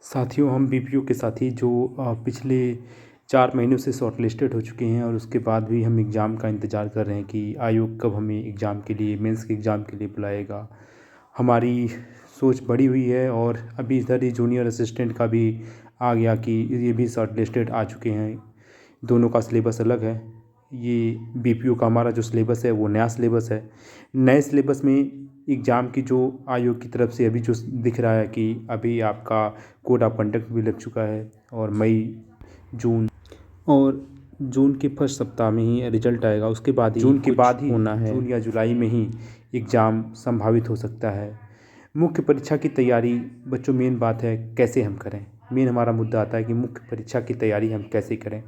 साथियों, हम बीपीओ के साथी जो पिछले 4 महीनों से शॉर्ट लिस्टेड हो चुके हैं और उसके बाद भी हम एग्ज़ाम का इंतज़ार कर रहे हैं कि आयोग कब हमें एग्ज़ाम के लिए, मेंस के एग्ज़ाम के लिए बुलाएगा। हमारी सोच बढ़ी हुई है और अभी इधर ही जूनियर असिस्टेंट का भी आ गया कि ये भी शॉर्ट लिस्टेड आ चुके हैं। दोनों का सिलेबस अलग है। ये बीपीओ का हमारा जो सिलेबस है वो नया सिलेबस है। नए सिलेबस में एग्ज़ाम की जो आयोग की तरफ से अभी जो दिख रहा है कि अभी आपका कोड ऑफ कंडक्ट भी लग चुका है और जून और जून के फर्स्ट सप्ताह में ही रिजल्ट आएगा। उसके बाद ही जून के बाद ही होना है, जून या जुलाई में ही एग्ज़ाम संभावित हो सकता है। मुख्य परीक्षा की तैयारी बच्चों, मेन बात है कैसे हम करें। मेन हमारा मुद्दा आता है कि मुख्य परीक्षा की तैयारी हम कैसे करें,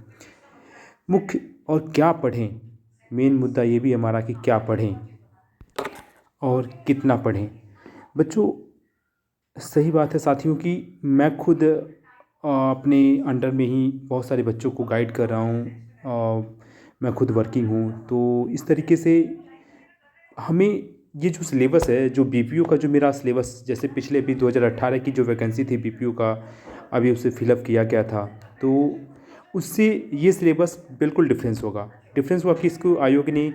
मुख्य और क्या पढ़ें। मेन मुद्दा ये भी हमारा कि क्या पढ़ें और कितना पढ़ें। बच्चों, सही बात है साथियों कि मैं खुद अपने अंडर में ही बहुत सारे बच्चों को गाइड कर रहा हूँ। मैं खुद वर्किंग हूँ, तो इस तरीके से हमें ये जो सिलेबस है, जो बीपीओ का जो मेरा सिलेबस, जैसे पिछले भी 2018 की जो वैकेंसी थी बीपीओ का, अभी उसे फिलअप किया गया था, तो उससे ये सिलेबस बिल्कुल डिफरेंस होगा। डिफरेंस हुआ कि इसको आयोग ने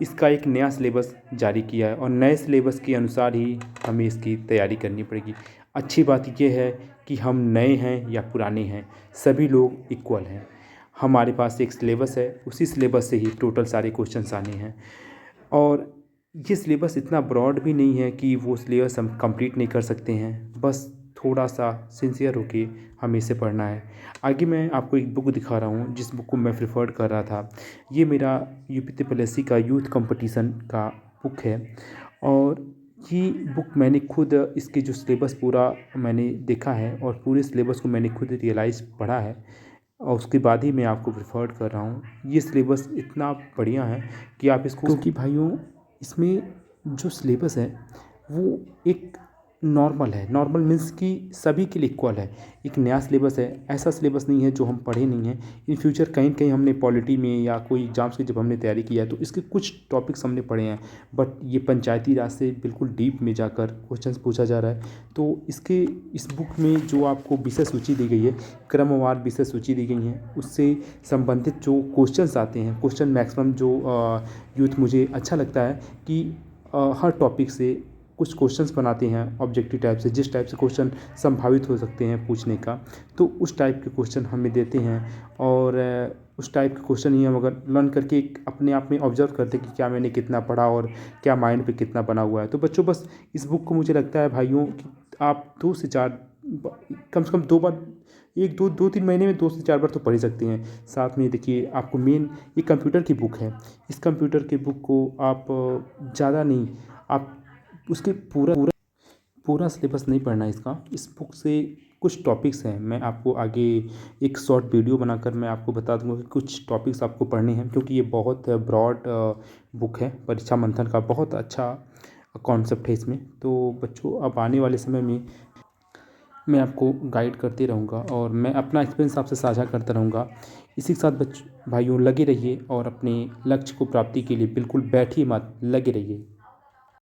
इसका एक नया सिलेबस जारी किया है और नए सिलेबस के अनुसार ही हमें इसकी तैयारी करनी पड़ेगी। अच्छी बात यह है कि हम नए हैं या पुराने हैं, सभी लोग इक्वल हैं। हमारे पास एक सिलेबस है, उसी सिलेबस से ही टोटल सारे क्वेश्चंस आने हैं और ये सिलेबस इतना ब्रॉड भी नहीं है कि वो सिलेबस हम कंप्लीट नहीं कर सकते हैं। बस थोड़ा सा सिंसियर होके हमें इसे पढ़ना है। आगे मैं आपको एक बुक दिखा रहा हूँ, जिस बुक को मैं प्रेफर्ड कर रहा था। ये मेरा यूपी ट्रिपल एससी का यूथ कंपटीशन का बुक है और ये बुक मैंने खुद, इसके जो सिलेबस पूरा मैंने देखा है और पूरे सिलेबस को मैंने खुद रियलाइज़ पढ़ा है और उसके बाद ही मैं आपको प्रेफर्ड कर रहा हूँ। ये सिलेबस इतना बढ़िया है कि आप इसको, क्योंकि भाइयों इसमें जो सिलेबस है वो एक नॉर्मल है। नॉर्मल मीन्स कि सभी के लिए इक्वल है। एक नया सिलेबस है, ऐसा सिलेबस नहीं है जो हम पढ़े नहीं हैं। इन फ्यूचर कहीं कहीं हमने पॉलिटी में या कोई एग्जाम्स की जब हमने तैयारी किया है तो इसके कुछ टॉपिक्स हमने पढ़े हैं, बट ये पंचायती राज से बिल्कुल डीप में जाकर क्वेश्चंस पूछा जा रहा है। तो इस बुक में जो आपको विषय सूची दी गई है, क्रमवार विषय सूची दी गई है, उससे संबंधित जो क्वेश्चंस आते हैं, क्वेश्चन मैक्सिमम जो यूथ मुझे अच्छा लगता है कि हर टॉपिक से कुछ क्वेश्चंस बनाते हैं ऑब्जेक्टिव टाइप से, जिस टाइप से क्वेश्चन संभावित हो सकते हैं पूछने का, तो उस टाइप के क्वेश्चन हमें देते हैं और उस टाइप के क्वेश्चन ही हम अगर लर्न करके अपने आप में ऑब्जर्व करते हैं कि क्या मैंने कितना पढ़ा और क्या माइंड पे कितना बना हुआ है। तो बच्चों, बस इस बुक को मुझे लगता है भाइयों कि आप 2 से 4 कम से कम 2 बार, 2-3 महीने में 2 से 4 बार तो पढ़ ही सकते हैं। साथ में देखिए, आपको मेन ये कंप्यूटर की बुक है। इस कंप्यूटर की बुक को आप ज़्यादा नहीं, आप उसके पूरा सिलेबस नहीं पढ़ना है इसका। इस बुक से कुछ टॉपिक्स हैं, मैं आपको आगे एक शॉर्ट वीडियो बनाकर मैं आपको बता दूंगा कि कुछ टॉपिक्स आपको पढ़ने हैं, क्योंकि ये बहुत ब्रॉड बुक है। परीक्षा मंथन का बहुत अच्छा कॉन्सेप्ट है इसमें। तो बच्चों, अब आने वाले समय में मैं आपको गाइड करते रहूँगा और मैं अपना एक्सपीरियंस आपसे साझा करता रहूँगा। इसी के साथ भाइयों, लगे रहिए और अपने लक्ष्य को प्राप्ति के लिए बिल्कुल बैठिए मत, लगे रहिए।